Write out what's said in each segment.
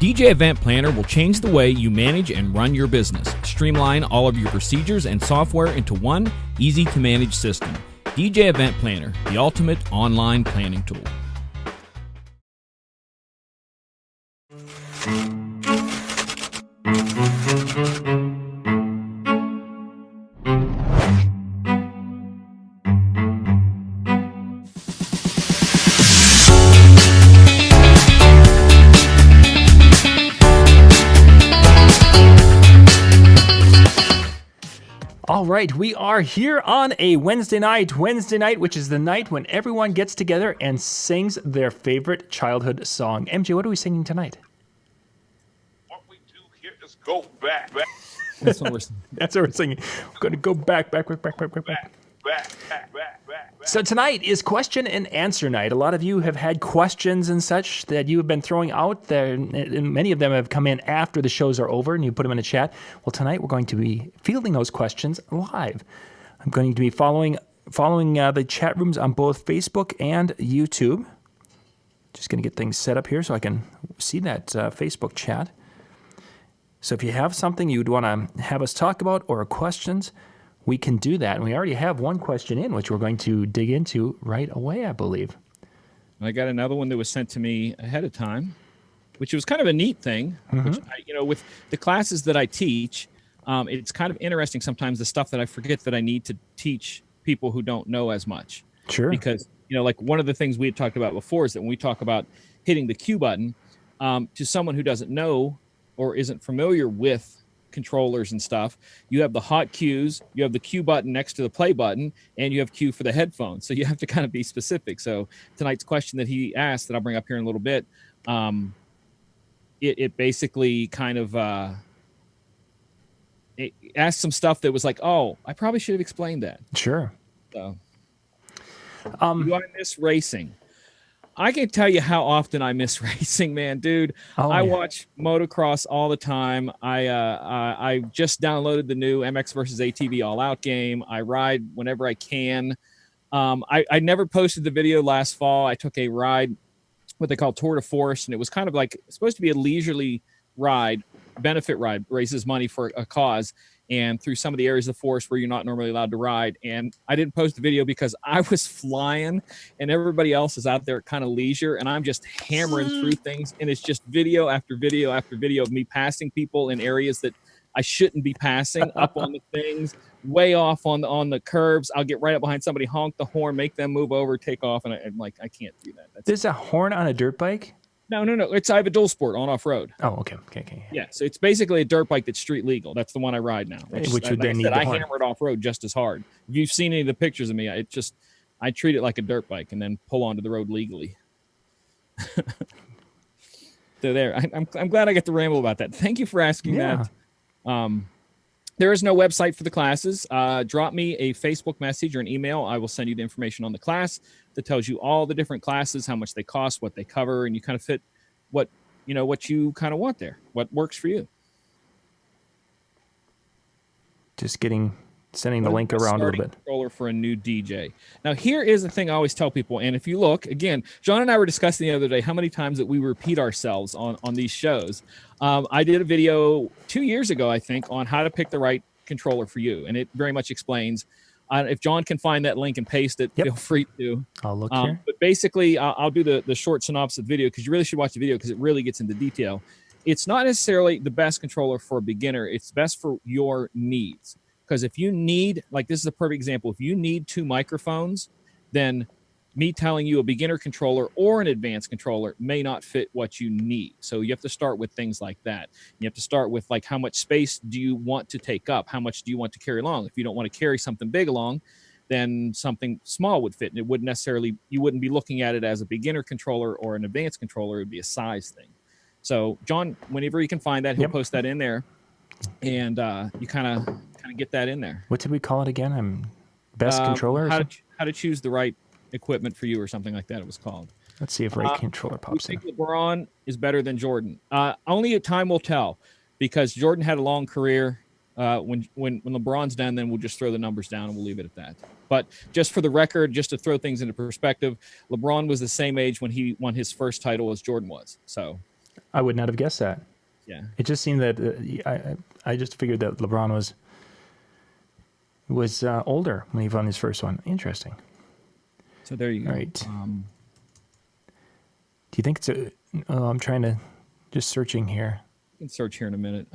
DJ Event Planner will change the way you manage and run your business. Streamline all of your procedures and software into one easy-to-manage system. DJ Event Planner, the ultimate online planning tool. All right, we are here on a Wednesday night, which is the night when everyone gets together and sings their favorite childhood song. MJ, what are we singing tonight? What we do here is go back. That's what we're singing. That's what we're singing. We're going to go back. So tonight is question and answer night. A lot of you have had questions and such that you have been throwing out there, and many of them have come in after the shows are over, and you put them in the chat. Well, tonight we're going to be fielding those questions live. I'm going to be following the chat rooms on both Facebook and YouTube. Just going to get things set up here so I can see that Facebook chat. So if you have something you'd want to have us talk about or questions, we can do that. And we already have one question in, which we're going to dig into right away, I believe. I got another one that was sent to me ahead of time, which was kind of a neat thing. Mm-hmm. Which with the classes that I teach, it's kind of interesting sometimes the stuff that I forget that I need to teach people who don't know as much. Sure. Because, like one of the things we had talked about before is that when we talk about hitting the Q button, to someone who doesn't know or isn't familiar with controllers and stuff, you have the hot cues, you have the Q button next to the play button, and you have Q for the headphones. So you have to kind of be specific. So tonight's question that he asked that I'll bring up here in a little bit, it basically kind of it asked some stuff that was like, oh, I probably should have explained that. Sure. So do I miss racing? I can tell you how often I miss racing, man, dude. I watch motocross all the time. I just downloaded the new MX versus ATV All Out game. I ride whenever I can. I never posted the video last fall. I took a ride, what they call Tour de Force, and it was kind of like supposed to be a leisurely ride, benefit ride, raises money for a cause, and through some of the areas of the forest where you're not normally allowed to ride. And I didn't post the video because I was flying and everybody else is out there at kind of leisure, and I'm just hammering through things, and it's just video after video after video of me passing people in areas that I shouldn't be passing, up on the things, way off on the curves. I'll get right up behind somebody, honk the horn, make them move over, take off, and I'm like, I can't do that. There's a horn on a dirt bike? No. I have a dual sport on off-road. Oh, okay. Yeah, so it's basically a dirt bike that's street legal. That's the one I ride now. Which would then need the horn. I hammer it off-road just as hard. If you've seen any of the pictures of me, I treat it like a dirt bike and then pull onto the road legally. So there, I'm glad I get to ramble about that. Thank you for asking that. There is no website for the classes. Drop me a Facebook message or an email. I will send you the information on the class that tells you all the different classes, how much they cost, what they cover, and you kind of fit what you kind of want there, what works for you. Just sending the link around a little bit. Controller for a new DJ. Now, here is the thing I always tell people, and if you look, again, John and I were discussing the other day how many times that we repeat ourselves on these shows. I did a video 2 years ago, I think, on how to pick the right controller for you, and it very much explains. If John can find that link and paste it, feel free to. I'll look here. But basically, I'll do the short synopsis video because you really should watch the video because it really gets into detail. It's not necessarily the best controller for a beginner. It's best for your needs. Because if you need, like this is a perfect example, if you need 2 microphones, then me telling you a beginner controller or an advanced controller may not fit what you need. So you have to start with things like that. You have to start with like how much space do you want to take up? How much do you want to carry along? If you don't want to carry something big along, then something small would fit. And it wouldn't necessarily, you wouldn't be looking at it as a beginner controller or an advanced controller. It would be a size thing. So John, whenever you can find that, he'll post that in there. And you kind of get that in there. What did we call it again? Best controller? How to choose the right equipment for you or something like that it was called. Let's see if right controller pops in. I think LeBron is better than Jordan. Only time will tell because Jordan had a long career. When LeBron's done, then we'll just throw the numbers down and we'll leave it at that. But just for the record, just to throw things into perspective, LeBron was the same age when he won his first title as Jordan was. So I would not have guessed that. Yeah. It just seemed that I just figured that LeBron was older when he won his first one. Interesting. So there you go. All right. Do you think it's a? I'm trying to just searching here. You can search here in a minute.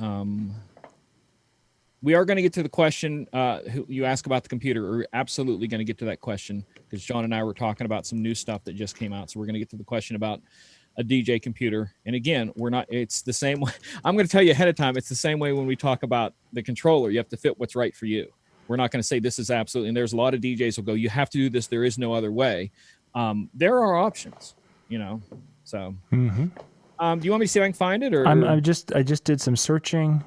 We are going to get to the question who you ask about the computer. We're absolutely going to get to that question because John and I were talking about some new stuff that just came out. So we're going to get to the question about a DJ computer. And again, it's the same way. I'm going to tell you ahead of time. It's the same way when we talk about the controller. You have to fit what's right for you. We're not going to say this is absolutely, and there's a lot of DJs will go, you have to do this. There is no other way. There are options, so. Mm-hmm. Do you want me to see if I can find it, or I just did some searching,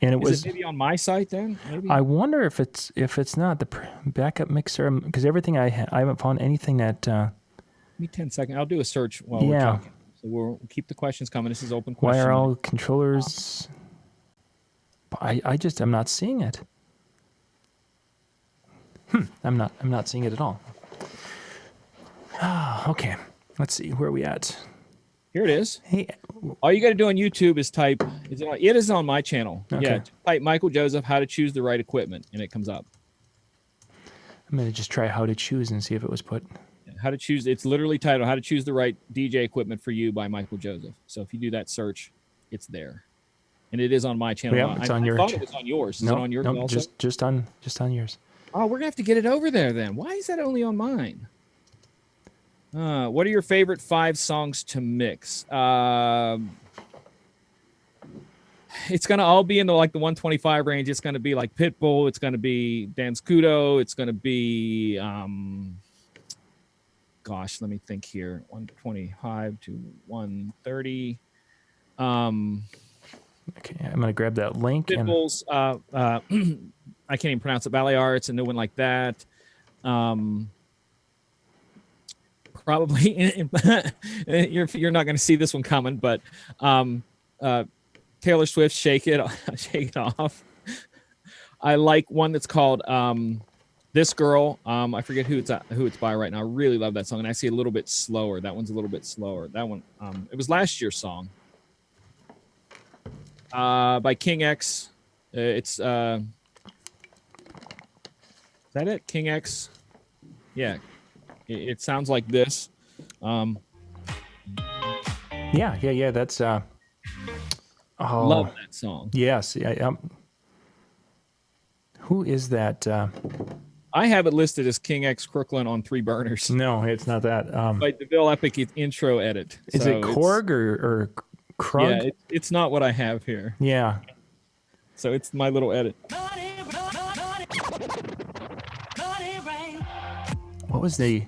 and it was maybe on my site then? Maybe? I wonder if it's not the backup mixer, because everything I haven't found anything that. Give me 10 seconds. I'll do a search while we're talking. So we'll keep the questions coming. This is open question. Why are all controllers? I'm not seeing it. I'm not seeing it at all. Okay, let's see, where are we at? Here it is. Hey, all you got to do on YouTube is type. It is on my channel. Okay. Yeah, type Michael Joseph how to choose the right equipment, and it comes up. I'm gonna just try how to choose and see if it was put. How to choose. It's literally titled "How to Choose the Right DJ Equipment for You" by Michael Joseph. So if you do that search, it's there, and it is on my channel. Yeah, it's on I your. thought it was on yours. Is it on yours also? just on yours. Oh, we're gonna have to get it over there then. Why is that only on mine? What are your favorite 5 songs to mix? It's gonna all be in the 125 range. It's gonna be like Pitbull. It's gonna be Dan Scudo. It's gonna be gosh, let me think here. 125 to 130. Okay, I'm gonna grab that link. Pitbull's I can't even pronounce it. Ballet Arts, a new one like that. Probably you're not going to see this one coming, but Taylor Swift, Shake It Off. I like one that's called This Girl. I forget who it's by right now. I really love that song, and I see a little bit slower. That one's a little bit slower. That one it was last year's song by King X. It's is that it? King X. Yeah. It sounds like this. Yeah. That's. Love that song. Yes. Who is that? I have it listed as King X Crooklyn on 3 burners. No, it's not that. By DeVille Epic intro edit. Is it Korg or Krug? Yeah, it's not what I have here. Yeah. So it's my little edit. What was the?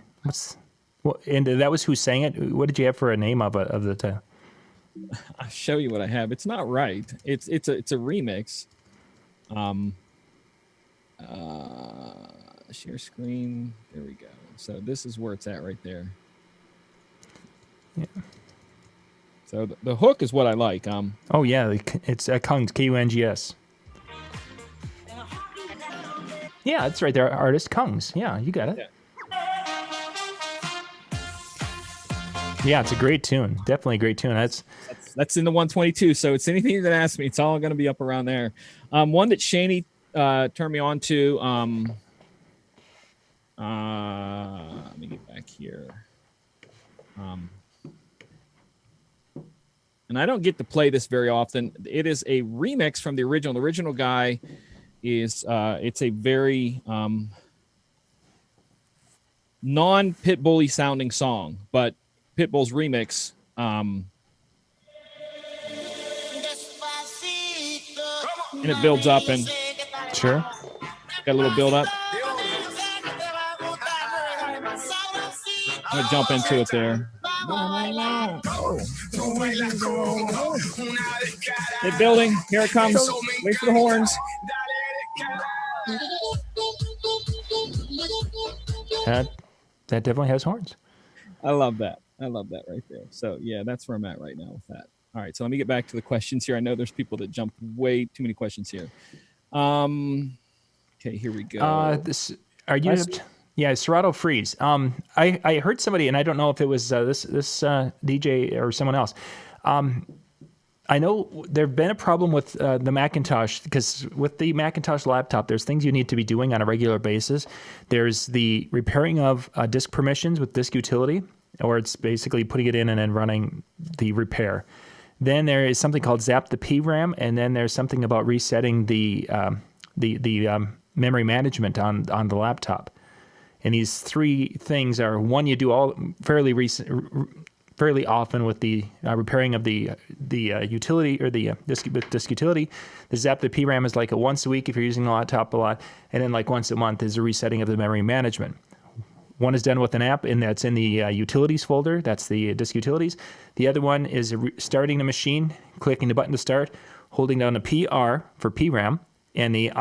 And that was who sang it. What did you have for a name of the title? I'll show you what I have. It's not right. It's a remix. Share screen. There we go. So this is where it's at right there. Yeah. So the hook is what I like. Oh yeah, it's Kungs, Kungs. Yeah, it's right there. Artist Kungs. Yeah, you got it. Yeah. Yeah, it's a great tune. Definitely a great tune. That's in the 122. So it's anything that asks me, it's all going to be up around there. One that Shaney turned me on to. Let me get back here. And I don't get to play this very often. It is a remix from the original. The original guy is it's a very non-Pitbull-y sounding song, but Pitbull's remix. And it builds up and sure got a little build up. I'm gonna jump into it there. It's building. Here it comes. Wait for the horns. That definitely has horns. I love that. I love that right there. So yeah, that's where I'm at right now with that. All right, so let me get back to the questions here. I know there's people that jump way too many questions here. Okay, here we go. Yeah, Serato Freeze. I heard somebody, and I don't know if it was this DJ or someone else. I know there've been a problem with the Macintosh, because with the Macintosh laptop, there's things you need to be doing on a regular basis. There's the repairing of disk permissions with disk utility, or it's basically putting it in and then running the repair. Then there is something called Zap the PRAM, and then there's something about resetting the memory management on the laptop. And these three things are, one, you do all fairly often with the repairing of the utility, or the disk utility. The Zap the PRAM is like a once a week if you're using the laptop a lot, and then like once a month is a resetting of the memory management. One is done with an app, and that's in the utilities folder. That's the disk utilities. The other one is starting the machine, clicking the button to start, holding down the PR for PRAM, and the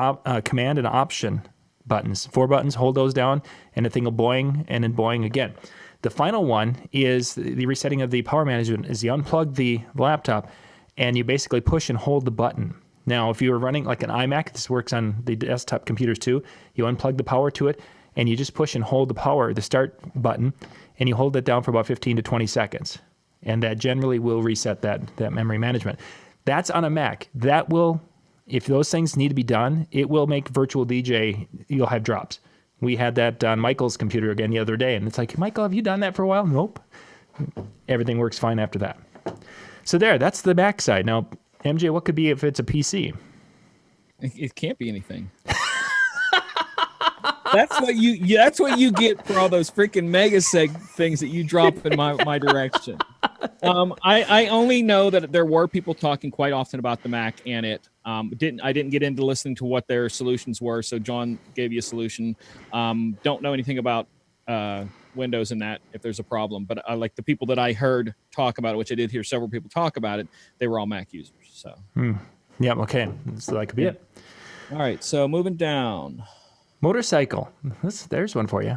command and option buttons. 4 buttons, hold those down, and the thing will boing, and then boing again. The final one is the resetting of the power management. Is you unplug the laptop, and you basically push and hold the button. Now, if you were running like an iMac, this works on the desktop computers too. You unplug the power to it, and you just push and hold the start button, and you hold it down for about 15 to 20 seconds. And that generally will reset that memory management. That's on a Mac. That will, if those things need to be done, it will make virtual DJ, you'll have drops. We had that on Michael's computer again the other day, and it's like, Michael, have you done that for a while? Nope. Everything works fine after that. So that's the Mac side. Now, MJ, what could be if it's a PC? It can't be anything. That's what you get for all those freaking mega seg things that you drop in my direction. I only know that there were people talking quite often about the Mac and it. I didn't get into listening to what their solutions were. So John gave you a solution. Don't know anything about Windows and that if there's a problem, but like the people that I heard talk about it, which I did hear several people talk about it, they were all Mac users. So yeah, okay, so that could be it. All right, so moving down. Motorcycle. There's one for you.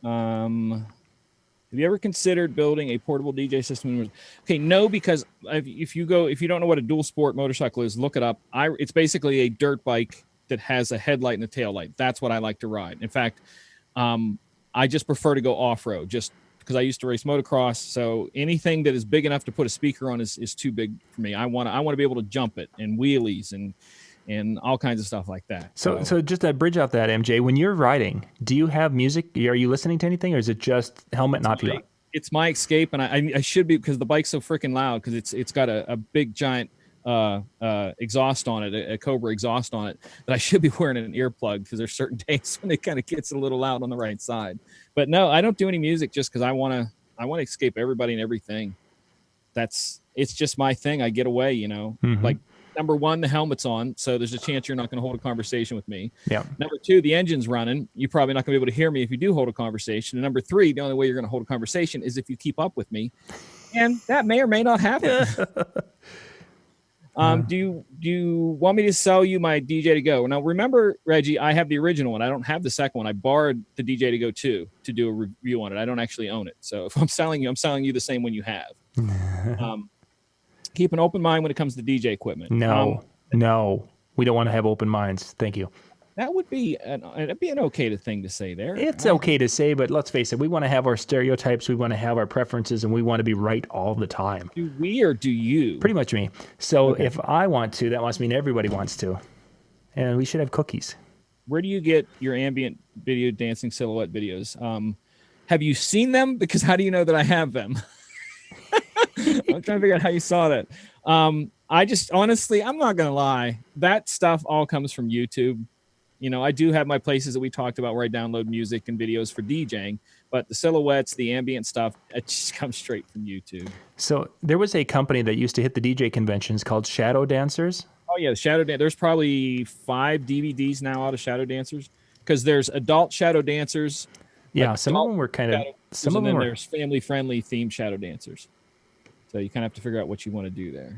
Have you ever considered building a portable DJ system? Okay, no, because if you don't know what a dual sport motorcycle is, look it up. It's basically a dirt bike that has a headlight and a tail light. That's what I like to ride. In fact, I just prefer to go off-road just because I used to race motocross. So anything that is big enough to put a speaker on is too big for me. I want to be able to jump it and wheelies and all kinds of stuff like that. So just to bridge off that, MJ, when you're riding, do you have music? Are you listening to anything, or is it just helmet and audio? It's my escape, and I should be, because the bike's so freaking loud, because it's got a big giant exhaust on it, a Cobra exhaust on it, that I should be wearing an earplug, because there's certain days when it kind of gets a little loud on the right side. But no, I don't do any music just because I want to escape everybody and everything. It's just my thing. I get away, Mm-hmm. like. Number one, the helmet's on, so there's a chance you're not going to hold a conversation with me. Yeah. Number two, the engine's running. You're probably not going to be able to hear me if you do hold a conversation. And number three, the only way you're going to hold a conversation is if you keep up with me, and that may or may not happen. Do you want me to sell you my DJ to go? Now, remember, Reggie, I have the original one. I don't have the second one. I borrowed the DJ to go to do a review on it. I don't actually own it. So if I'm selling you the same one you have. Keep an open mind when it comes to DJ equipment. No, we don't want to have open minds. Thank you. That would be an okay thing to say there. It's okay to say, but let's face it, we want to have our stereotypes, we want to have our preferences, and we want to be right all the time. Do we or do you? Pretty much me. So If I want to, that must mean everybody wants to. And we should have cookies. Where do you get your ambient video dancing silhouette videos? Have you seen them? Because how do you know that I have them? I'm trying to figure out how you saw that. I just, honestly, I'm not going to lie. That stuff all comes from YouTube. I do have my places that we talked about where I download music and videos for DJing, but the silhouettes, the ambient stuff, it just comes straight from YouTube. So there was a company that used to hit the DJ conventions called Shadow Dancers. Oh, yeah, Shadow Dancers. There's probably 5 DVDs now out of Shadow Dancers, because there's adult Shadow Dancers. Yeah, some of them were kind of... Some of them were... There's family-friendly themed Shadow Dancers. So you kind of have to figure out what you want to do there.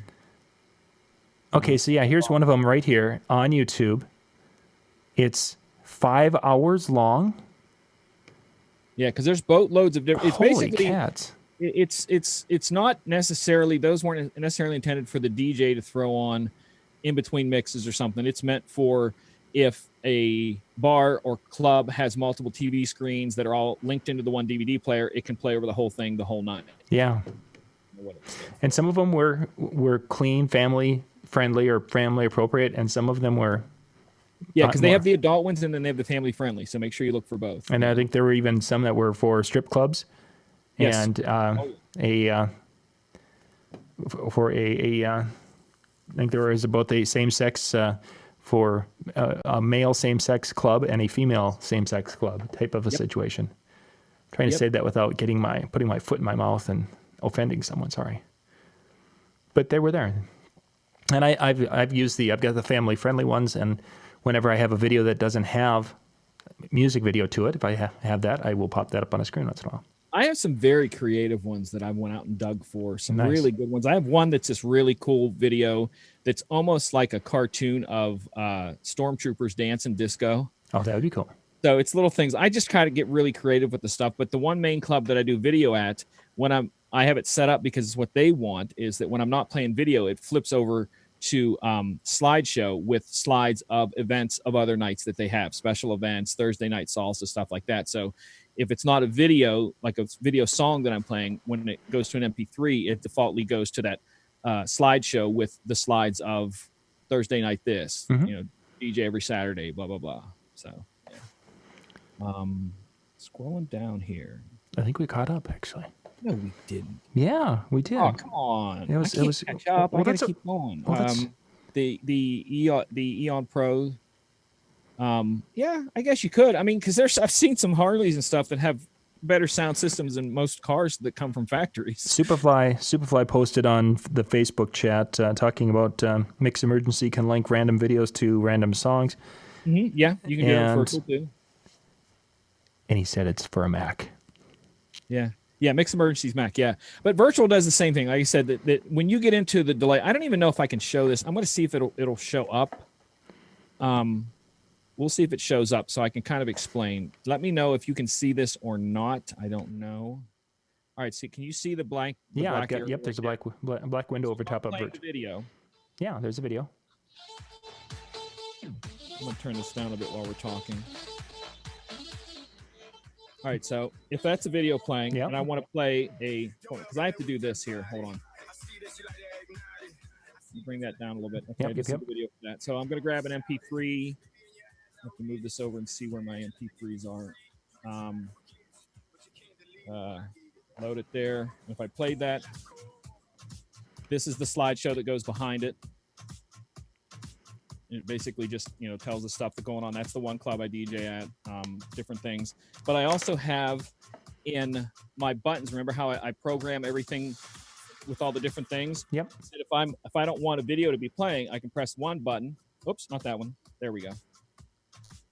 Okay, so yeah, here's one of them right here on YouTube. It's 5 hours long. Yeah, because there's boatloads of different. It's Holy basically cats. It's not necessarily, those weren't necessarily intended for the DJ to throw on in between mixes or something. It's meant for if a bar or club has multiple TV screens that are all linked into the one DVD player, it can play over the whole thing the whole night. Yeah. what it was. And some of them were clean, family friendly or family appropriate, and some of them were. Yeah, because they have the adult ones and then they have the family friendly. So make sure you look for both. And I think there were even some that were for strip clubs, yes. and I think there was both a same-sex for a male same-sex club and a female same-sex club type of a situation. Trying to say that without putting my foot in my mouth and offending someone. Sorry, but they were there, and I've got the family-friendly ones, and whenever I have a video that doesn't have music video to it, if I have that, I will pop that up on a screen once in a while. I have some very creative ones that I went out and dug for. Some really good ones. I have one that's this really cool video that's almost like a cartoon of stormtroopers dancing disco. Oh, that would be cool. So it's little things. I just kind of get really creative with the stuff. But the one main club that I do video at, when I have it set up because it's what they want, is that when I'm not playing video, it flips over to slideshow with slides of events of other nights that they have, special events, Thursday night salsa, stuff like that. So if it's not a video, like a video song that I'm playing, when it goes to an MP3, it defaultly goes to that slideshow with the slides of Thursday night this, DJ every Saturday, blah, blah, blah. So, yeah. Scrolling down here. I think we caught up, actually. No, we didn't. Yeah, we did. Oh, come on. It was catch up. Well, I gotta keep going. The Eon Pro. Yeah, I guess you could. I mean, because I've seen some Harleys and stuff that have better sound systems than most cars that come from factories. Superfly posted on the Facebook chat talking about Mix Emergency can link random videos to random songs. Mm-hmm. Yeah, you can do it for too. And he said it's for a Mac. Yeah. Yeah, Mix Emergency's Mac, yeah. But Virtual does the same thing. Like I said, that when you get into the delay, I don't even know if I can show this. I'm going to see if it'll show up. We'll see if it shows up so I can kind of explain. Let me know if you can see this or not. I don't know. All right, so can you see the blank? Black there's a black window over top of the video. Yeah, there's a video. I'm going to turn this down a bit while we're talking. All right, so if that's a video playing, and I want to play because I have to do this here. Hold on. Bring that down a little bit. Okay, this is the video for that. So I'm going to grab an MP3. I have to move this over and see where my MP3s are. Load it there. If I played that, this is the slideshow that goes behind it. It basically just, tells the stuff that's going on. That's the one club I DJ at, different things. But I also have in my buttons, remember how I program everything with all the different things? Yep. If I don't want a video to be playing, I can press one button. Oops, not that one. There we go.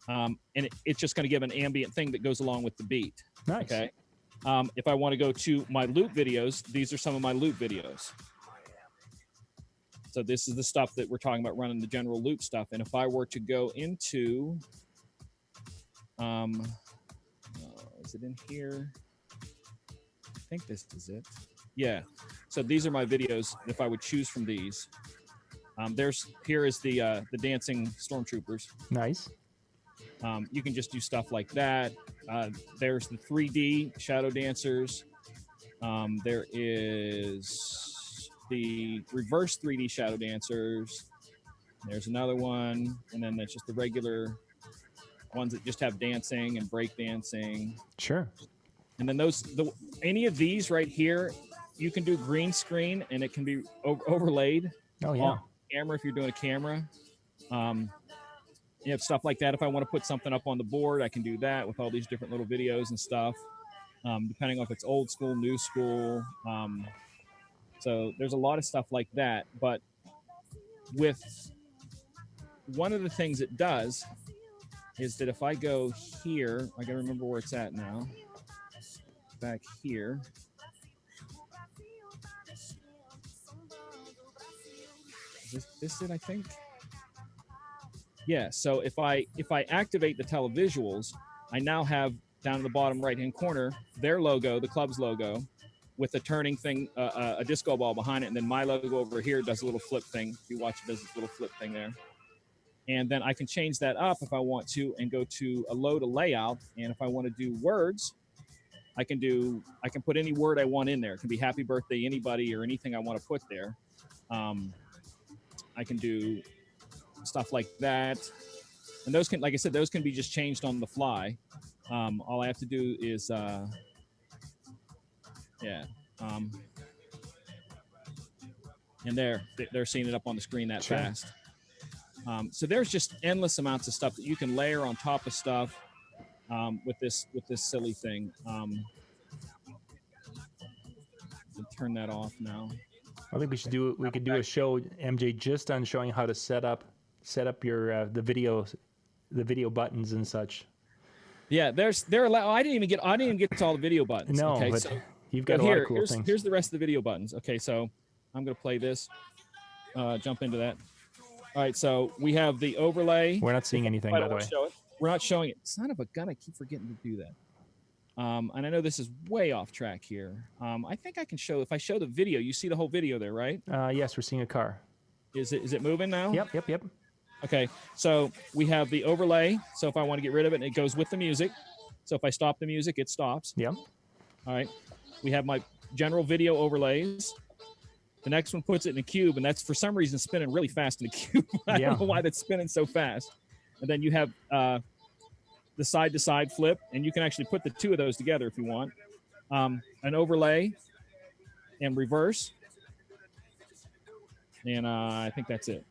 And it's just going to give an ambient thing that goes along with the beat. Nice. Okay. If I want to go to my loop videos, these are some of my loop videos. So this is the stuff that we're talking about, running the general loop stuff. And if I were to go into, is it in here? I think this is it. Yeah. So these are my videos. If I would choose from these, here is the dancing stormtroopers. Nice. You can just do stuff like that. There's the 3D shadow dancers. There is the reverse 3D shadow dancers. There's another one, and then that's just the regular ones that just have dancing and break dancing. Sure. And then any of these right here, you can do green screen, and it can be overlaid. Oh yeah. On camera if you're doing a camera. You have stuff like that. If I want to put something up on the board, I can do that with all these different little videos and stuff, depending on if it's old school, new school. So there's a lot of stuff like that. But with one of the things it does is that if I go here, I got to remember where it's at now. Back here. Is this it, I think? Yeah, so if I activate the televisuals, I now have down in the bottom right-hand corner their logo, the club's logo, with a turning thing, a disco ball behind it, and then my logo over here does a little flip thing. If you watch, it does this little flip thing there. And then I can change that up if I want to and go to a load a layout. And if I want to do words, I can put any word I want in there. It can be happy birthday anybody or anything I want to put there. I can do stuff like that. And those can, like I said, those can be just changed on the fly. All I have to do is, and they're seeing it up on the screen that fast. So there's just endless amounts of stuff that you can layer on top of stuff with this silly thing. Turn that off now. I think we should do. We could do a show, MJ, just on showing how to set up your the video buttons and such. Yeah, I didn't even get to all the video buttons. No, okay, but so, you've got a lot of cool things. Here's the rest of the video buttons. Okay, so I'm gonna play this. Jump into that. All right, so we have the overlay. We're not seeing anything, by the way. We're not showing it. Son of a gun! I keep forgetting to do that. And I know this is way off track here. I think I can show, if I show the video, you see the whole video there, right? Yes, we're seeing a car. Is it moving now? Yep. Okay, so we have the overlay. So if I want to get rid of it, it goes with the music. So if I stop the music, it stops. Yep. All right. We have my general video overlays. The next one puts it in a cube, and that's for some reason spinning really fast in a cube. I don't know why that's spinning so fast. And then you have the side-to-side flip, and you can actually put the two of those together if you want. An overlay and reverse. And I think that's it.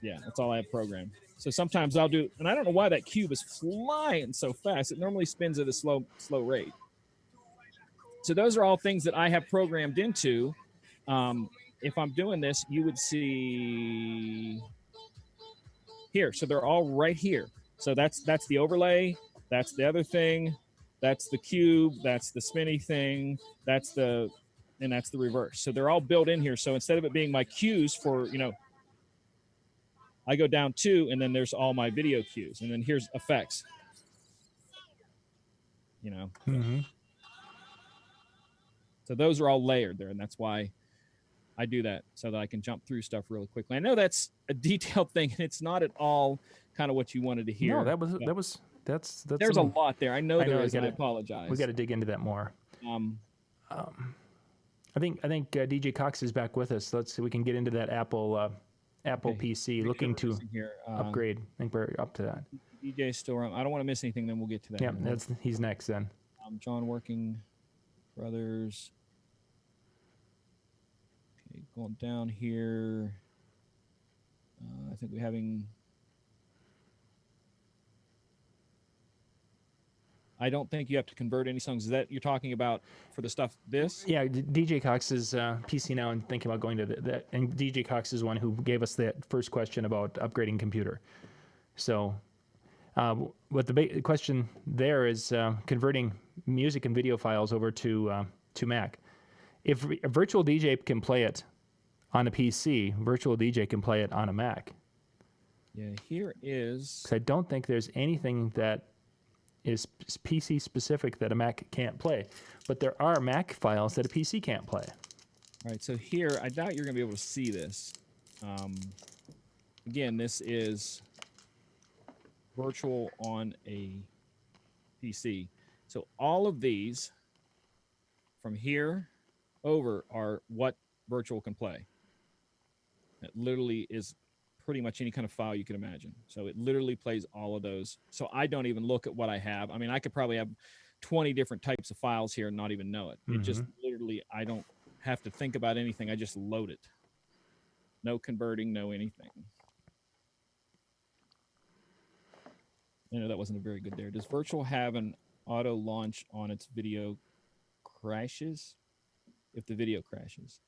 Yeah, that's all I have programmed. So sometimes I'll do, and I don't know why that cube is flying so fast. It normally spins at a slow rate. So those are all things that I have programmed into. If I'm doing this, you would see here. So they're all right here. So that's the overlay. That's the other thing. That's the cube. That's the spinny thing. That's the reverse. So they're all built in here. So instead of it being my cues for, I go down 2, and then there's all my video cues. And then here's effects. Mm-hmm. So those are all layered there, and that's why I do that, so that I can jump through stuff really quickly. I know that's a detailed thing, and it's not at all kind of what you wanted to hear. No, that's there's a lot there. I know there is, and I apologize. We got to dig into that more. I think DJ Cox is back with us. Let's see, we can get into that Apple PC, looking to upgrade. I think we're up to that. DJ still around. I don't want to miss anything. Then we'll get to that. Yeah, he's next then. John Working Brothers. Okay, going down here. I think we're having. I don't think you have to convert any songs. Is that you're talking about for the stuff this? Yeah, DJ Cox is PC now and thinking about going to that. And DJ Cox is one who gave us that first question about upgrading computer. So, what the question there is converting music and video files over to Mac. If a virtual DJ can play it on a PC, virtual DJ can play it on a Mac. Yeah, here is. 'Cause I don't think there's anything that is PC specific that a Mac can't play, but there are Mac files that a PC can't play. All right, so here, I doubt you're going to be able to see this. Again, this is virtual on a PC. So all of these from here over are what virtual can play. It literally is pretty much any kind of file you can imagine. So it literally plays all of those. So I don't even look at what I have. I mean, I could probably have 20 different types of files here and not even know it. Mm-hmm. It just literally, I don't have to think about anything. I just load it. No converting, no anything. I know that wasn't a very good there. Does virtual have an auto launch on its video crashes? If the video crashes.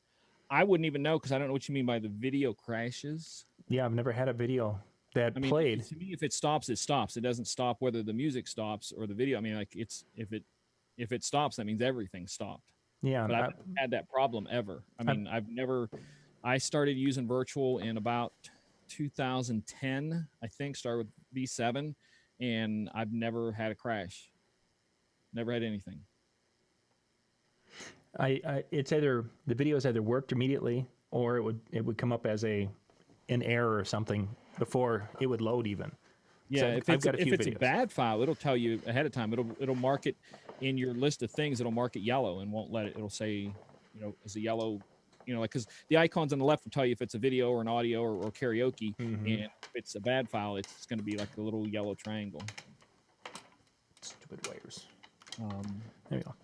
I wouldn't even know because I don't know what you mean by the video crashes. Yeah, I've never had a video that played. To me, if it stops, it stops. It doesn't stop whether the music stops or the video. I mean, like if it stops, that means everything stopped. Yeah, but I've never had that problem ever. I mean, I started using virtual in about 2010, I think. Started with V7, and I've never had a crash. Never had anything. It's either the videos either worked immediately or it would come up as an error or something before it would load even. Yeah, I've got a few if it's videos. a bad file, it'll tell you ahead of time. It'll mark it in your list of things. It'll mark it yellow and won't let it. It'll say, as a yellow, like because the icons on the left will tell you if it's a video or an audio or karaoke, Mm-hmm. and if it's a bad file, it's going to be like a little yellow triangle. Stupid wires. There you go.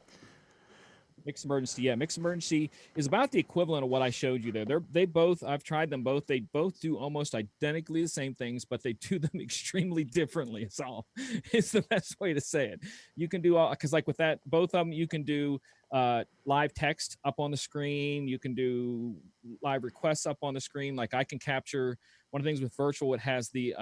Mixed emergency, yeah. Mixed emergency is about the equivalent of what I showed you there. They both, I've tried them both. They both do almost identically the same things, but they do them extremely differently. It's the best way to say it. You can do all, because like with that, both of them, you can do live text up on the screen. You can do live requests up on the screen. Like I can capture one of the things with virtual. It has the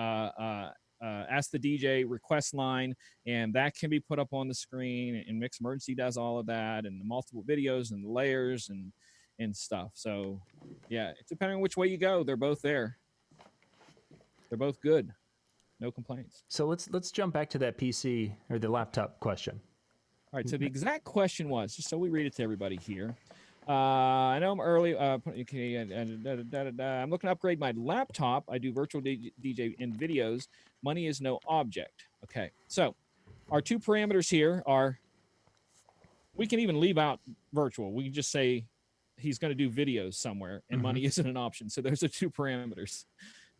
ask the DJ request line, and that can be put up on the screen, and Mixed Emergency does all of that, and the multiple videos and the layers and stuff. So yeah, it's depending on which way you go, they're both there. They're both good. No complaints. So let's jump back to that PC or the laptop question. All right, so the exact question was, just so we read it to everybody here. I know I'm early. I'm looking to upgrade my laptop. I do virtual DJ in videos. Money is no object. Okay, so our two parameters here are, we can even leave out virtual. We can just say he's going to do videos somewhere, and money isn't an option. So there's the two parameters.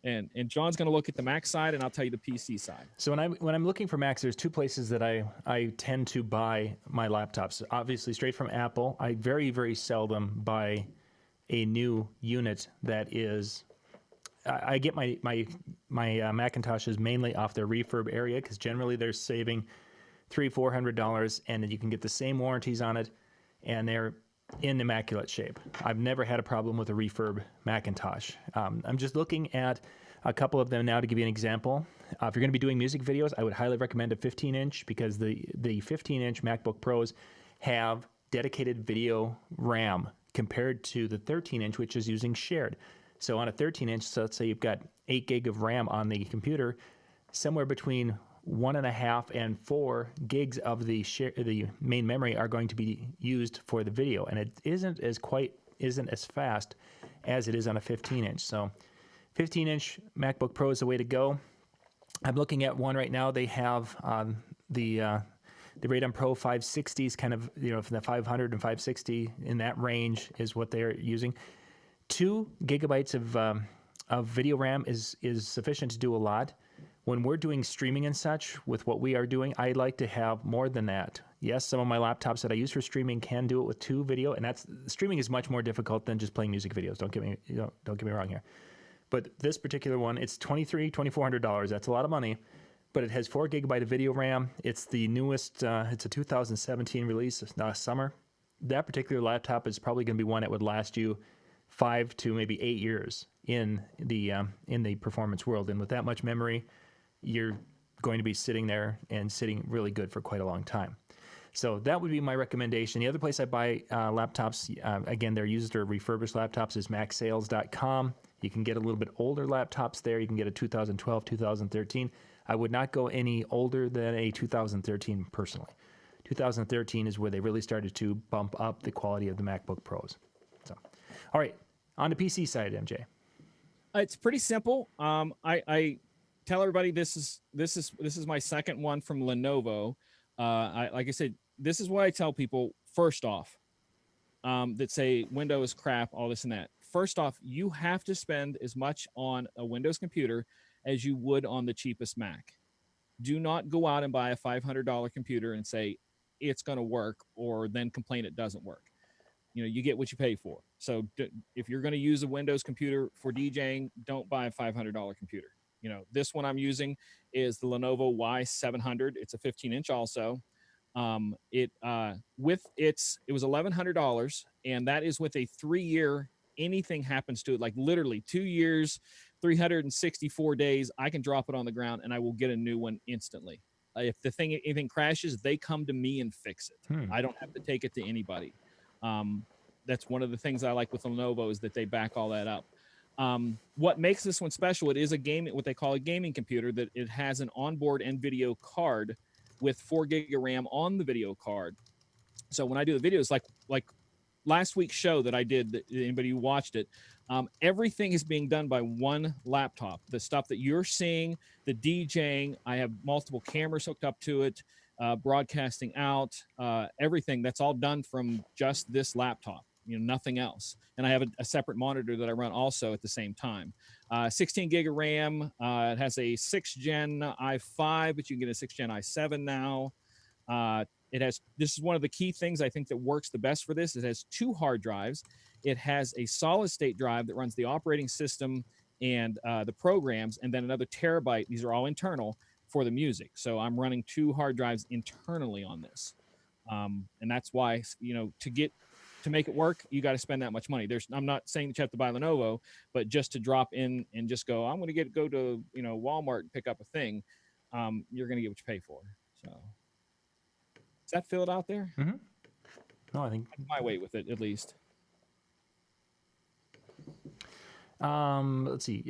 And John's going to look at the Mac side, and I'll tell you the PC side. So when I'm looking for Macs, there's two places that I tend to buy my laptops. Obviously, straight from Apple. I very, very seldom buy a new unit that is. I get my Macintoshes mainly off their refurb area because generally they're saving $300-400, and you can get the same warranties on it, and they're in immaculate shape. I've never had a problem with a refurb Macintosh. I'm just looking at a couple of them now to give you an example. If you're going to be doing music videos, I would highly recommend a 15-inch because the 15-inch MacBook Pros have dedicated video RAM compared to the 13-inch, which is using shared. So on a 13-inch, so let's say you've got 8 gig of RAM on the computer, somewhere between 1.5 and 4 gigs of the main memory are going to be used for the video, and it isn't as fast as it is on a 15-inch. So 15-inch MacBook Pro is the way to go. I'm looking at one right now. They have the Radeon Pro 560s, kind of, from the 500 and 560 in that range is what they're using. 2 gigabytes of video RAM is sufficient to do a lot. When we're doing streaming and such with what we are doing, I like to have more than that. Yes, some of my laptops that I use for streaming can do it with 2 video, and streaming is much more difficult than just playing music videos. Don't get me wrong here. But this particular one, it's $2,400. That's a lot of money, but it has 4 gigabyte of video RAM. It's the newest. It's a 2017 release, summer. That particular laptop is probably going to be one that would last you 5 to maybe 8 years in the performance world, and with that much memory, you're going to be sitting there and sitting really good for quite a long time. So that would be my recommendation. The other place I buy laptops, again, they're used or refurbished laptops, is macsales.com. You can get a little bit older laptops there. You can get a 2012, 2013. I would not go any older than a 2013 personally. 2013 is where they really started to bump up the quality of the MacBook Pros. So, all right, on the PC side, MJ. It's pretty simple. I tell everybody this is my second one from Lenovo. Like I said, this is what I tell people. First off, that say Windows crap, all this and that. First off, you have to spend as much on a Windows computer as you would on the cheapest Mac. Do not go out and buy a $500 computer and say it's going to work, or then complain it doesn't work. You get what you pay for. So if you're going to use a Windows computer for DJing, don't buy a $500 computer. This one I'm using is the Lenovo Y700. It's a 15-inch also. It was $1,100, and that is with a 3-year. Anything happens to it, like literally 2 years, 364 days, I can drop it on the ground and I will get a new one instantly. If anything crashes, they come to me and fix it. I don't have to take it to anybody. That's one of the things I like with Lenovo, is that they back all that up. What makes this one special, it is what they call a gaming computer, that it has an onboard and video card with 4 gig of RAM on the video card. So when I do the videos, like last week's show that I did, anybody who watched it, Everything is being done by one laptop. The stuff that you're seeing, the DJing, I have multiple cameras hooked up to it, broadcasting out, everything. That's all done from just this laptop. Nothing else. And I have a separate monitor that I run also at the same time. 16 gig of RAM. It has a 6th gen i5, but you can get a 6th gen i7 now. This is one of the key things I think that works the best for this. It has 2 hard drives. It has a solid state drive that runs the operating system and the programs, and then another terabyte. These are all internal for the music. So I'm running 2 hard drives internally on this. And that's why, to make it work, you got to spend that much money. I'm not saying that you have to buy Lenovo, but just to drop in and just go, I'm going to go to Walmart and pick up a thing. You're going to get what you pay for. So does that fill it out there? Mm-hmm. No, I think that's my way with it, at least. Let's see.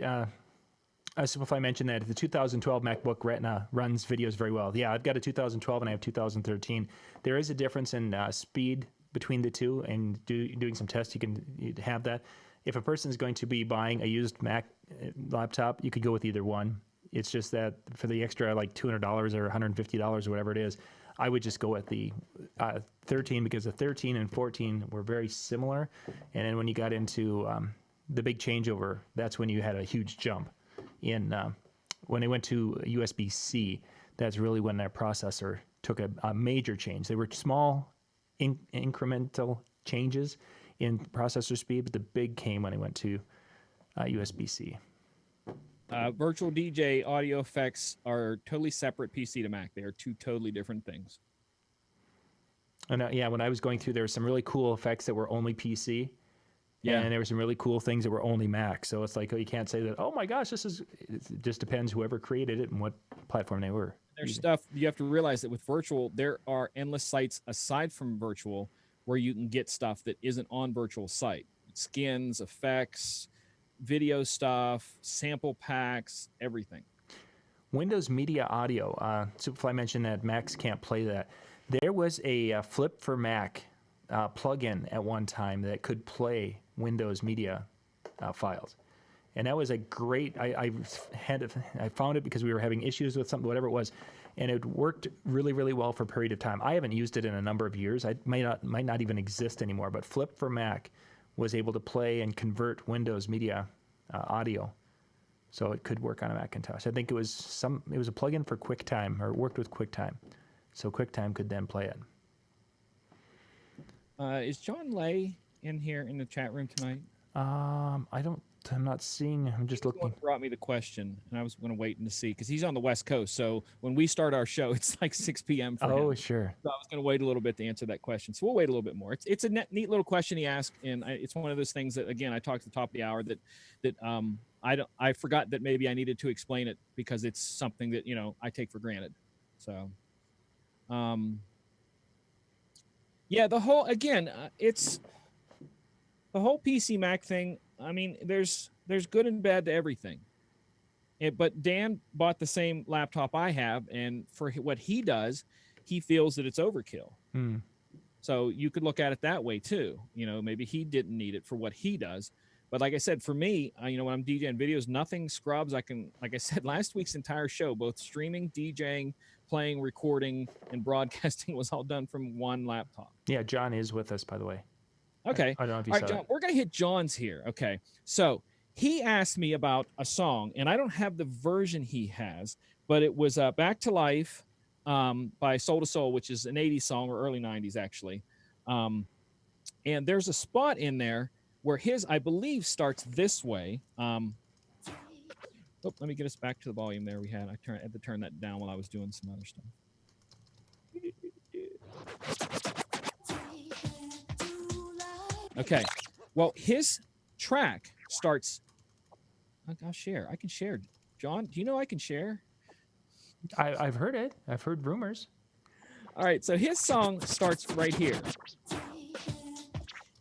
Superfly mentioned that the 2012 MacBook Retina runs videos very well. Yeah, I've got a 2012 and I have 2013. There is a difference in speed between the two, and doing some tests, you'd have that. If a person is going to be buying a used Mac laptop, you could go with either one. It's just that for the extra like $200 or $150 or whatever it is, I would just go with the 13, because the 13 and 14 were very similar. And then when you got into the big changeover, that's when you had a huge jump. When they went to USB-C, that's really when their processor took a major change. They were small incremental changes in processor speed, but the big came when it went to USB-C. Virtual DJ audio effects are totally separate PC to Mac. They are 2 totally different things. And when I was going through, there were some really cool effects that were only PC. Yeah. And there were some really cool things that were only Mac. So it's like, you can't say that, oh my gosh, it just depends whoever created it and what platform they were. There's stuff you have to realize that with virtual, there are endless sites aside from virtual where you can get stuff that isn't on virtual site. Skins, effects, video stuff, sample packs, everything. Windows Media Audio. Superfly mentioned that Macs can't play that. There was a Flip for Mac plugin at one time that could play Windows Media files. And that was a great, I found it because we were having issues with something, whatever it was, and it worked really, really well for a period of time. I haven't used it in a number of years. It might not even exist anymore, but Flip for Mac was able to play and convert Windows Media audio, so it could work on a Macintosh. I think it was a plugin for QuickTime, or it worked with QuickTime, so QuickTime could then play it. Is John Lay in here in the chat room tonight? I'm not seeing. I'm just looking. Someone brought me the question, and I was going to wait and see because he's on the West Coast. So when we start our show, it's like 6 p.m. for him. Oh, sure. So I was going to wait a little bit to answer that question. So we'll wait a little bit more. It's a neat little question he asked, and it's one of those things that, again, I talked at the top of the hour that I forgot that maybe I needed to explain it because it's something that I take for granted. So, yeah, it's the whole PC Mac thing. I mean, there's good and bad to everything. But Dan bought the same laptop I have, and for what he does, he feels that it's overkill. Mm. So you could look at it that way too. Maybe he didn't need it for what he does. But like I said, for me, when I'm DJing videos, nothing scrubs. Like I said, last week's entire show, both streaming, DJing, playing, recording, and broadcasting was all done from one laptop. Yeah, John is with us, by the way. Okay. I don't know if you all saw right, John, that. We're going to hit John's here. Okay. So he asked me about a song, and I don't have the version he has, but it was Back to Life by Soul to Soul, which is an 80s song, or early 90s, actually. And there's a spot in there where his, I believe, starts this way. Let me get us back to the volume there we had. I had to turn that down while I was doing some other stuff. Okay. Well, his track starts. I'll share. I can share. John, do you know I can share? I've heard it. I've heard rumors. All right. So his song starts right here.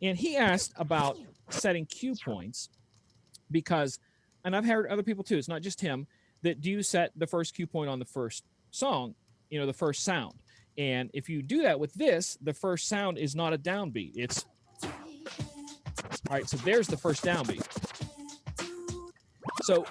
And he asked about setting cue points because, and I've heard other people too, it's not just him, that do you set the first cue point on the first song, the first sound. And if you do that with this, the first sound is not a downbeat. It's, all right, so there's the first downbeat. So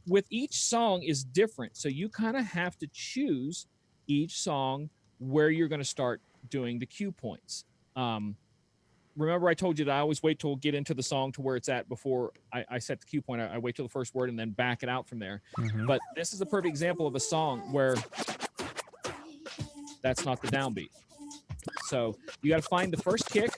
with each song is different. So you kind of have to choose each song where you're going to start doing the cue points. Remember I told you that I always wait till get into the song to where it's at before I set the cue point. I wait till the first word and then back it out from there. But this is a perfect example of a song where that's not the downbeat. So you got to find the first kick,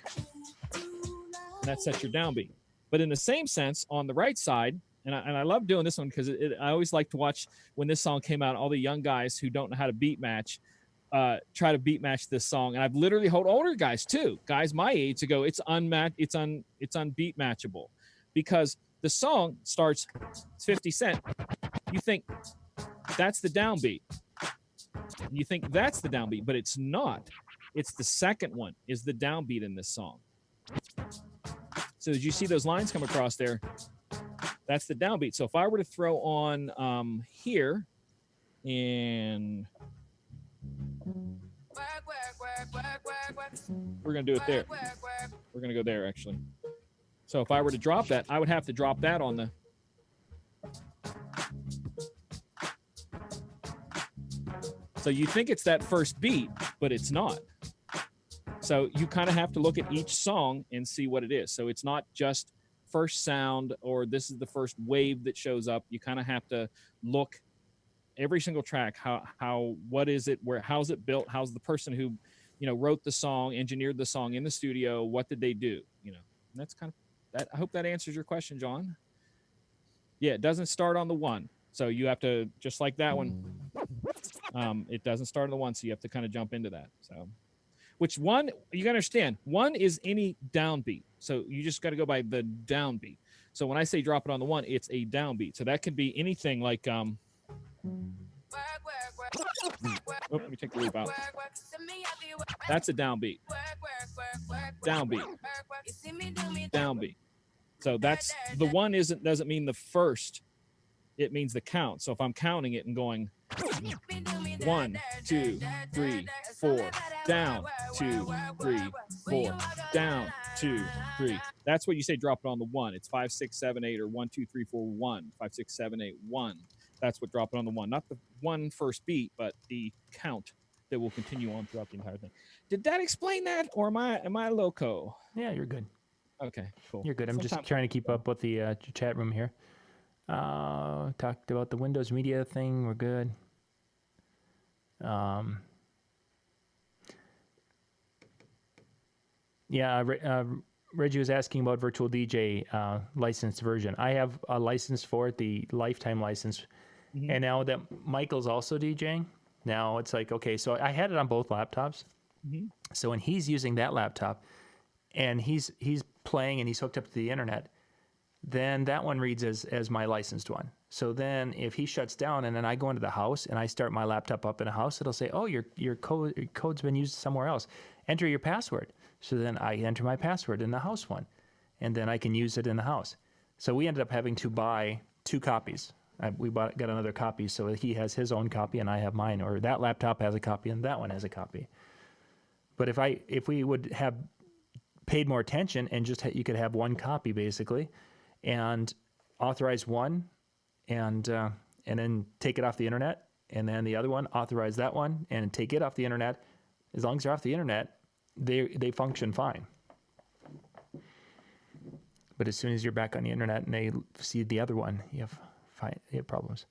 and that sets your downbeat. But in the same sense, on the right side, and I love doing this one because I always like to watch when this song came out, all the young guys who don't know how to beat match try to beat match this song. And I've literally heard older guys too, guys my age, to go, it's unbeat matchable, because the song starts 50 Cent. You think that's the downbeat. You think that's the downbeat, but it's not. It's the second one is the downbeat in this song. So as you see those lines come across there, that's the downbeat. So if I were to throw on here and we're going to do it there. We're going to go there, actually. So if I were to drop that, I would have to drop that on the... So you think it's that first beat, but it's not. So you kind of have to look at each song and see what it is. So it's not just first sound or this is the first wave that shows up. You kind of have to look every single track, what is it, how's it built, how's the person who wrote the song, engineered the song in the studio, what did they do, and that's kind of that. I hope that answers your question, John. Yeah, it doesn't start on the one, so you have to, just like that one, it doesn't start on the one, so you have to kind of jump into that. So which one, you gotta understand, one is any downbeat, so you just got to go by the downbeat. So when I say drop it on the one, it's a downbeat, so that could be anything like let me take the loop out. That's a downbeat. Downbeat. So that's the one doesn't mean the first. It means the count. So if I'm counting it and going 1, 2, 3, 4, down, 2, 3, 4, down, 2, 3. That's what you say drop it on the one. It's 5, 6, 7, 8, or 1, 2, 3, 4, 1. 5, 6, 7, 8, 1. That's what drop it on the one. Not the one first beat, but the count that will continue on throughout the entire thing. Did that explain that, or am I loco? Yeah, you're good. Okay, cool. You're good. I'm just trying to keep up with the chat room here. Talked about the Windows Media thing. We're good. Reggie was asking about Virtual DJ licensed version. I have a license for it, the lifetime license. And now that Michael's also DJing, now it's like, okay, so I had it on both laptops. So when he's using that laptop and he's playing and he's hooked up to the internet, then that one reads as my licensed one. So then if he shuts down and then I go into the house and I start my laptop up in a house, it'll say, oh, your code's been used somewhere else. Enter your password. So then I enter my password in the house one, and then I can use it in the house. So we ended up having to buy 2 copies. Got another copy, so he has his own copy and I have mine, or that laptop has a copy and that one has a copy. But if we would have paid more attention and just you could have one copy basically, and authorize one, and then take it off the internet, and then the other one authorize that one and take it off the internet. As long as they're off the internet, they function fine. But as soon as you're back on the internet and they see the other one, you have problems.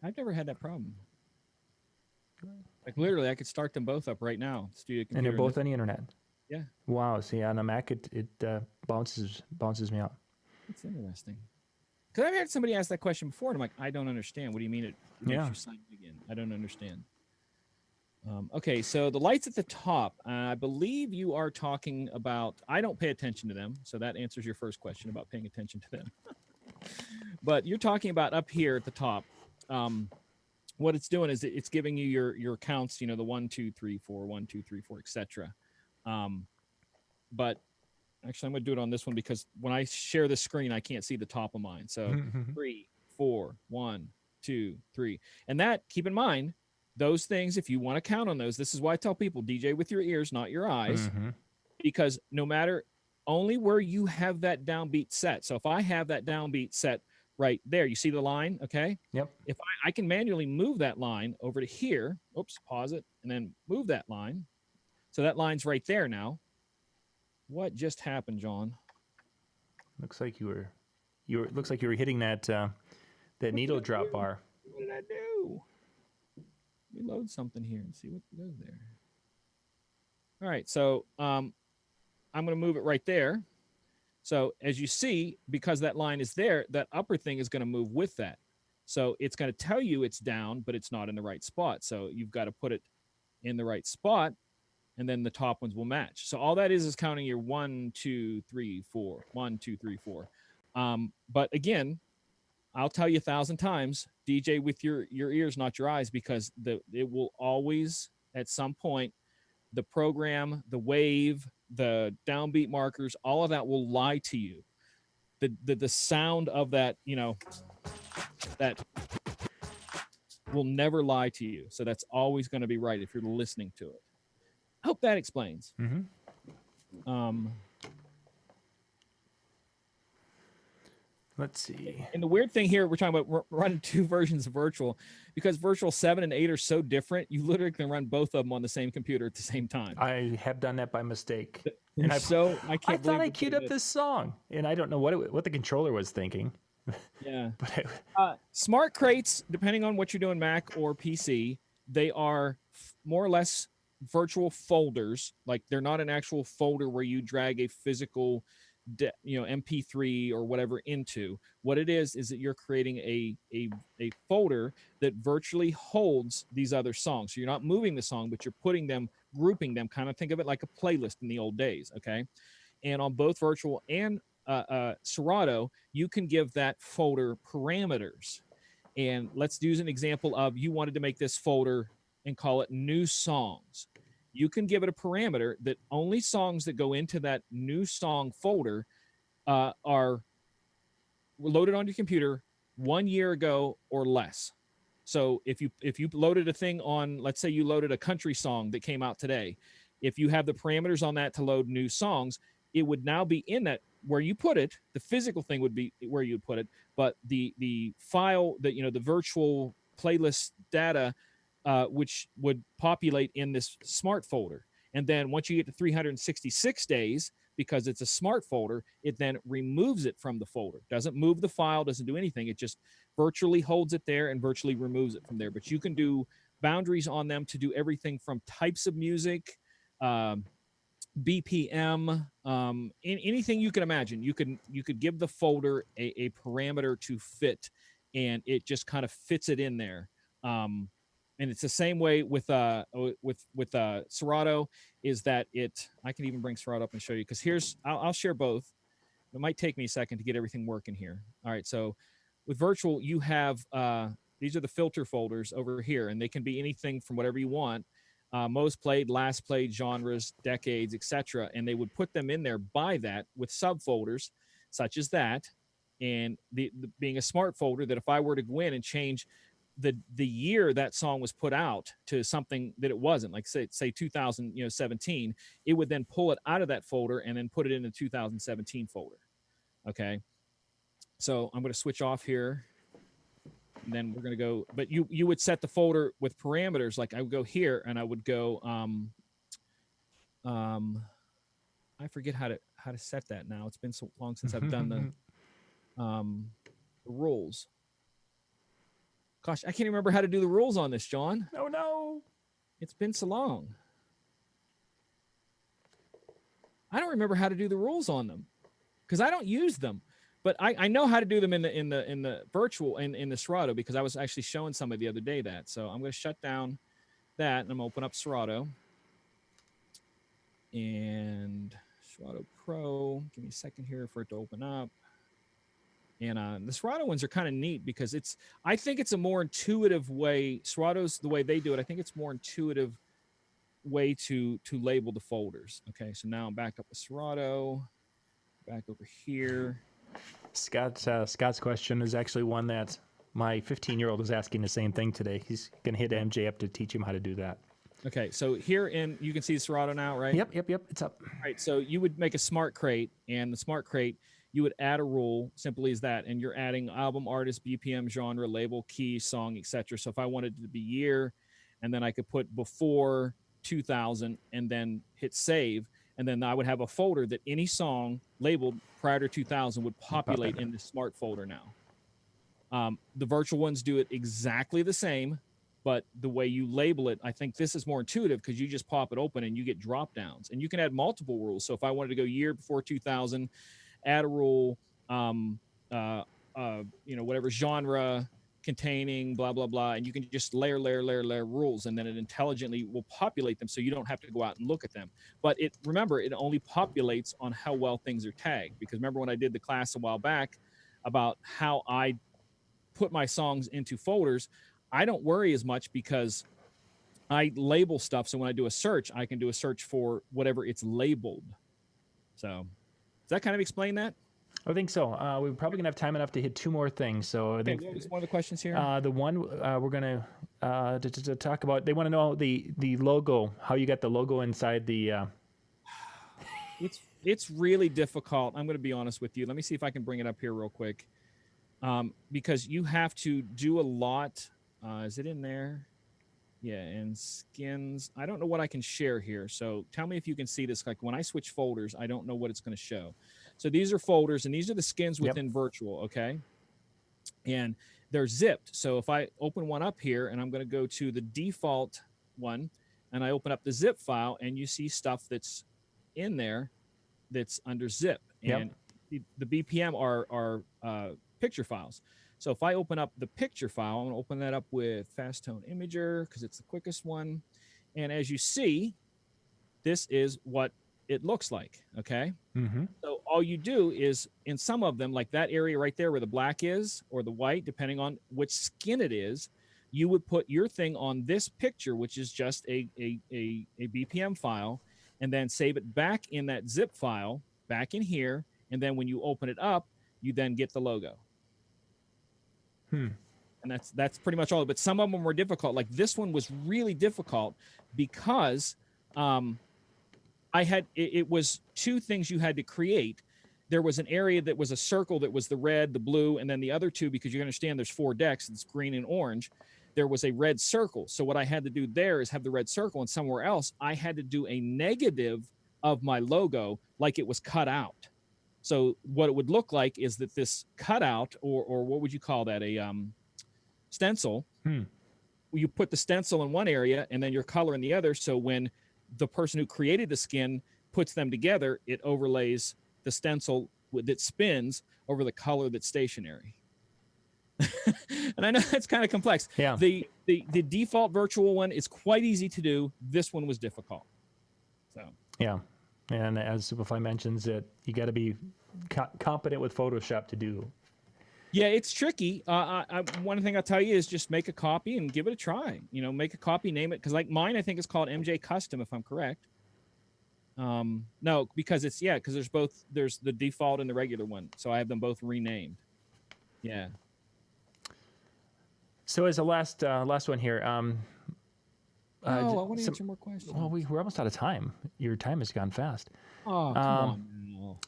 I've never had that problem. Like literally, I could start them both up right now. Studio computer, and they're both on the internet. Yeah. Wow. See, on a Mac, it bounces me out. It's interesting. Because I've had somebody ask that question before, and I'm like, I don't understand. What do you mean it makes you sign it again? I don't understand. Okay, so the lights at the top, I believe you are talking about, I don't pay attention to them, so that answers your first question about paying attention to them. But you're talking about up here at the top. What it's doing is it's giving you your counts, the 1, 2, 3, 4, 1, 2, 3, 4, etc. But actually, I'm going to do it on this one because when I share the screen, I can't see the top of mine. So 3, 4, 1, 2, 3. And that, keep in mind, those things, if you want to count on those, this is why I tell people, DJ with your ears, not your eyes, because no matter, only where you have that downbeat set. So if I have that downbeat set right there. You see the line? Okay. Yep. If I can manually move that line over to here, oops, pause it, and then move that line. So that line's right there now. What just happened, John? Looks like you were looks like you were hitting that needle drop bar. What did I do? Let me load something here and see what goes there. All right, so I'm going to move it right there. So as you see, because that line is there, that upper thing is going to move with that. So it's going to tell you it's down, but it's not in the right spot. So you've got to put it in the right spot, and then the top ones will match. So all that is counting your 1, 2, 3, 4, 1, 2, 3, 4. But again, I'll tell you 1,000 times, DJ with your ears, not your eyes, because it will always, at some point, the program, the wave, the downbeat markers, all of that will lie to you. The sound of that, that will never lie to you. So that's always going to be right if you're listening to it. I hope that explains. Mm-hmm. Let's see. And the weird thing here, we're talking about running 2 versions of Virtual, because Virtual 7 and 8 are so different. You literally can run both of them on the same computer at the same time. I have done that by mistake. And I thought I queued up this song, and I don't know what the controller was thinking. Yeah. But smart crates, depending on what you're doing, Mac or PC, they are more or less virtual folders. Like, they're not an actual folder where you drag a physical MP3 or whatever into. What it is that you're creating a folder that virtually holds these other songs. So you're not moving the song, but you're putting them, grouping them, kind of think of it like a playlist in the old days. Okay. And on both Virtual and Serato, you can give that folder parameters. And let's use an example of, you wanted to make this folder and call it new songs. You can give it a parameter that only songs that go into that new song folder are loaded on your computer 1 year ago or less. So if you loaded a thing on, let's say you loaded a country song that came out today, if you have the parameters on that to load new songs, it would now be in that where you put it. The physical thing would be where you would put it, but the file that, the virtual playlist data, which would populate in this smart folder. And then once you get to 366 days, because it's a smart folder, it then removes it from the folder. Doesn't move the file, doesn't do anything. It just virtually holds it there and virtually removes it from there. But you can do boundaries on them to do everything from types of music, BPM, anything you can imagine. You could give the folder a parameter to fit, and it just kind of fits it in there. And it's the same way with Serato, is that I can even bring Serato up and show you, because I'll share both. It might take me a second to get everything working here. All right, so with Virtual, you have these are the filter folders over here, and they can be anything from whatever you want. Most played, last played, genres, decades, etc. And they would put them in there by that with subfolders such as that, and the being a smart folder that if I were to go in and change the year that song was put out to something that it wasn't, like say 2017, it would then pull it out of that folder and then put it in the 2017 folder. Okay, so I'm going to switch off here, and then we're going to go. But you would set the folder with parameters. Like I would go here, and I would go. I forget how to set that now. It's been so long since I've done the rules. Gosh, I can't remember how to do the rules on this, John. Oh, no. It's been so long. I don't remember how to do the rules on them because I don't use them. But I know how to do them in the Virtual and in the Serato, because I was actually showing somebody the other day that. So I'm going to shut down that, and I'm going to open up Serato. And Serato Pro. Give me a second here for it to open up. And the Serato ones are kind of neat because I think it's a more intuitive way. Serato's the way they do it. I think it's more intuitive way to label the folders. Okay, so now I'm back up with Serato. Back over here. Scott's question is actually one that my 15-year-old is asking the same thing today. He's going to hit MJ up to teach him how to do that. Okay, so here you can see Serato now, right? Yep. It's up. Right, so you would make a smart crate, and the smart crate, you would add a rule, simply as that, and you're adding album, artist, BPM, genre, label, key, song, etc. So if I wanted it to be year, and then I could put before 2000 and then hit save, and then I would have a folder that any song labeled prior to 2000 would populate in this smart folder now. The virtual ones do it exactly the same, but the way you label it, I think this is more intuitive because you just pop it open and you get drop downs, and you can add multiple rules. So if I wanted to go year before 2000, add a rule, whatever genre containing blah, blah, blah. And you can just layer rules, and then it intelligently will populate them. So you don't have to go out and look at them, but remember, it only populates on how well things are tagged. Because remember when I did the class a while back about how I put my songs into folders, I don't worry as much because I label stuff. So when I do a search, I can do a search for whatever it's labeled. So does that kind of explain that? I think so. We're probably going to have time enough to hit two more things. So I think what was one of the questions here? The one we're going to talk about, they want to know the logo, how you got the logo inside the... It's really difficult. I'm going to be honest with you. Let me see if I can bring it up here real quick. Because you have to do a lot. Is it in there? Yeah, and skins. I don't know what I can share here. So tell me if you can see this. Like when I switch folders, I don't know what it's going to show. So these are folders, and these are the skins within virtual, okay? And they're zipped. So if I open one up here, and I'm going to go to the default one, and I open up the zip file, and you see stuff that's in there that's under zip. And the BPM are picture files. So if I open up the picture file, I'm going to open that up with Fast Tone Imager because it's the quickest one. And as you see, this is what it looks like. Okay. Mm-hmm. So all you do is in some of them, like that area right there where the black is or the white, depending on which skin it is, you would put your thing on this picture, which is just a BPM file, and then save it back in that zip file back in here. And then when you open it up, you then get the logo. And that's pretty much all. But some of them were difficult. Like this one was really difficult because it was two things you had to create. There was an area that was a circle that was the red, the blue, and then the other two, because you understand there's 4 decks, it's green and orange. There was a red circle. So what I had to do there is have the red circle, and somewhere else I had to do a negative of my logo like it was cut out. So what it would look like is that this cutout, or what would you call that, a stencil, you put the stencil in one area and then your color in the other. So when the person who created the skin puts them together, it overlays the stencil that spins over the color that's stationary. And I know that's kind of complex. Yeah. The default virtual one is quite easy to do. This one was difficult. So yeah. And as Superfly mentions, that you got to be competent with Photoshop to do. Yeah, it's tricky. One thing I'll tell you is just make a copy and give it a try. Make a copy, name it. Because like mine, I think it's called MJ Custom, if I'm correct. No, because there's the default and the regular one. So I have them both renamed. Yeah. So as a last one here, I want to answer more questions. Well, we're almost out of time. Your time has gone fast. Oh, come on.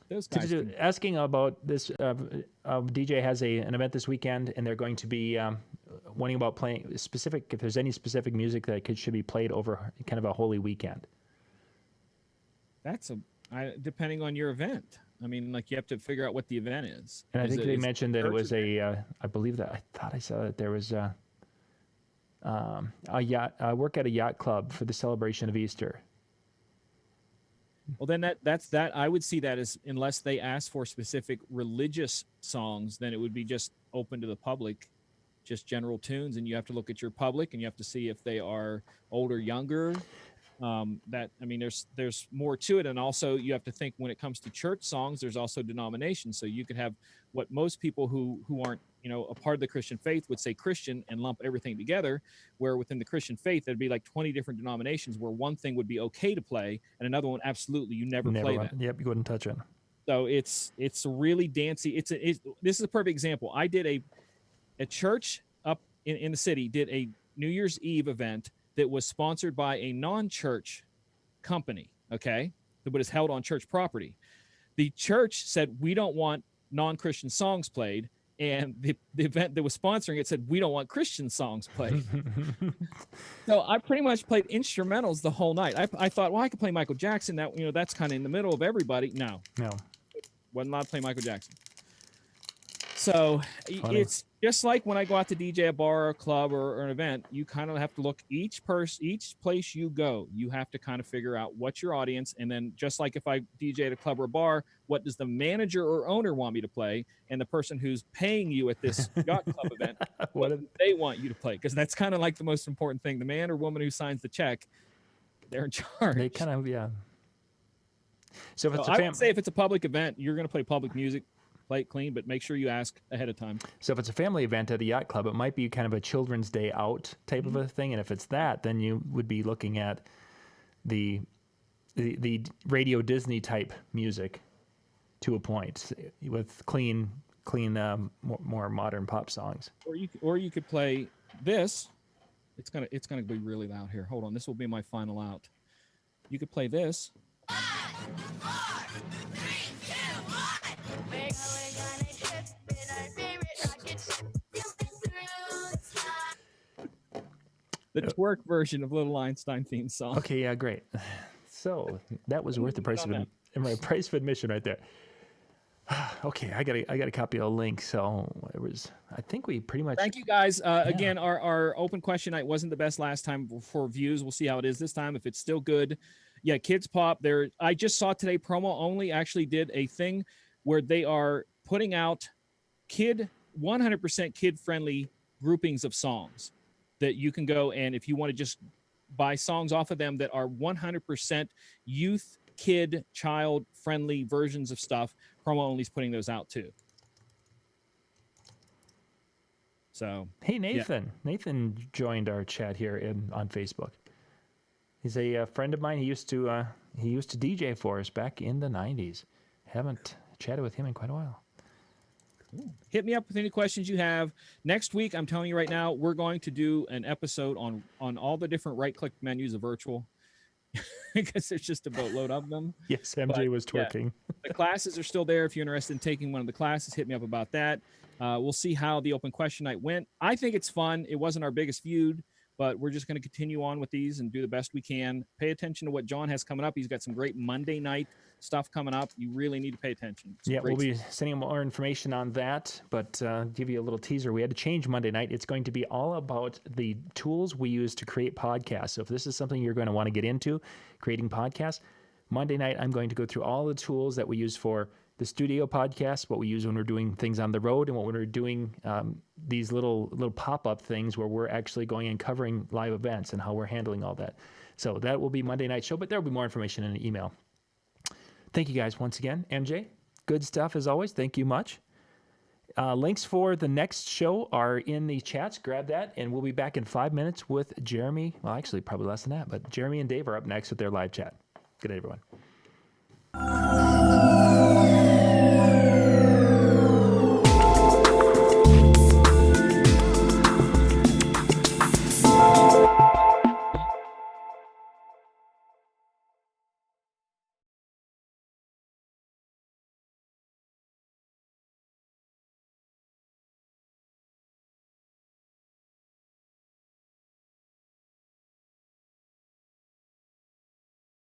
Those guys asking about this, DJ has an event this weekend, and they're going to be wanting about playing if there's any specific music that should be played over kind of a holy weekend. That's depending on your event. I mean, like you have to figure out what the event is. And I think they mentioned that it was I thought I saw that there was a yacht. I work at a yacht club for the celebration of Easter. Well, then that's that. I would see that as, unless they ask for specific religious songs, then it would be just open to the public, just general tunes. And you have to look at your public and you have to see if they are old or younger. There's more to it. And also you have to think when it comes to church songs, there's also denominations. So you could have what most people who aren't, a part of the Christian faith would say Christian and lump everything together, where within the Christian faith, there'd be like 20 different denominations where one thing would be okay to play and another one, absolutely, you never play that. Yep, you wouldn't touch it. So it's really dancy. This is a perfect example. I did a church up in the city did a New Year's Eve event that was sponsored by a non-church company, okay, but is held on church property. The church said, we don't want non-Christian songs played. And the event that was sponsoring it said, we don't want Christian songs played. So I pretty much played instrumentals the whole night. I thought, well, I could play Michael Jackson. That's kind of in the middle of everybody. No, wasn't allowed to play Michael Jackson. So Funny. It's just like when I go out to DJ a bar or a club or an event, you kind of have to look each place you go, you have to kind of figure out what's your audience. And then just like if I DJ at a club or a bar, what does the manager or owner want me to play? And the person who's paying you at this yacht club event, what do they want you to play? Because that's kind of like the most important thing. The man or woman who signs the check, they're in charge. They kind of, yeah. So if it's I would say if it's a public event, you're going to play public music. Play it clean, but make sure you ask ahead of time. So if it's a family event at a yacht club, it might be kind of a children's day out type of a thing. And if it's that, then you would be looking at the Radio Disney type music to a point with clean, more modern pop songs. Or you could play this. It's gonna be really loud here. Hold on, this will be my final out. You could play this. 5, 4, 3, 2, 1. We're gonna trip in our favorite rocket ship, zooming through the sky. The twerk version of Little Einstein theme song. Okay, yeah, great. So that was worth the price of admission right there. Okay, I got a copy of the link. So I think we pretty much. Thank you guys. Again, our open question night wasn't the best last time for views. We'll see how it is this time. If it's still good, yeah, Kids Pop. I just saw today promo only actually did a thing where they are putting out 100% kid friendly groupings of songs that you can go, and if you want to just buy songs off of them that are 100% youth, kid, child friendly versions of stuff, promo only is putting those out too. So hey, Nathan. Yeah. Nathan joined our chat here on Facebook. He's a friend of mine. He used to DJ for us back in the 90s. Haven't chatted with him in quite a while. Cool. Hit me up with any questions you have. Next week, I'm telling you right now, we're going to do an episode on all the different right-click menus of virtual. Because there's just a boatload of them. Yes, MJ was twerking. Yeah, the classes are still there. If you're interested in taking one of the classes, hit me up about that. We'll see how the open question night went. I think it's fun. It wasn't our biggest viewed, but we're just going to continue on with these and do the best we can. Pay attention to what John has coming up. He's got some great Monday night stuff coming up. You really need to pay attention. We'll be sending more information on that, but give you a little teaser. We had to change Monday night. It's going to be all about the tools we use to create podcasts. So if this is something you're going to want to get into, creating podcasts, Monday night I'm going to go through all the tools that we use for the studio podcast, what we use when we're doing things on the road, and what we're doing these little pop-up things where we're actually going and covering live events and how we're handling all that. So that will be Monday night show, but there will be more information in an email. Thank you guys once again. MJ, good stuff as always. Thank you much. Links for the next show are in the chats. Grab that, and we'll be back in 5 minutes with Jeremy. Well, actually, probably less than that, but Jeremy and Dave are up next with their live chat. Good day, everyone.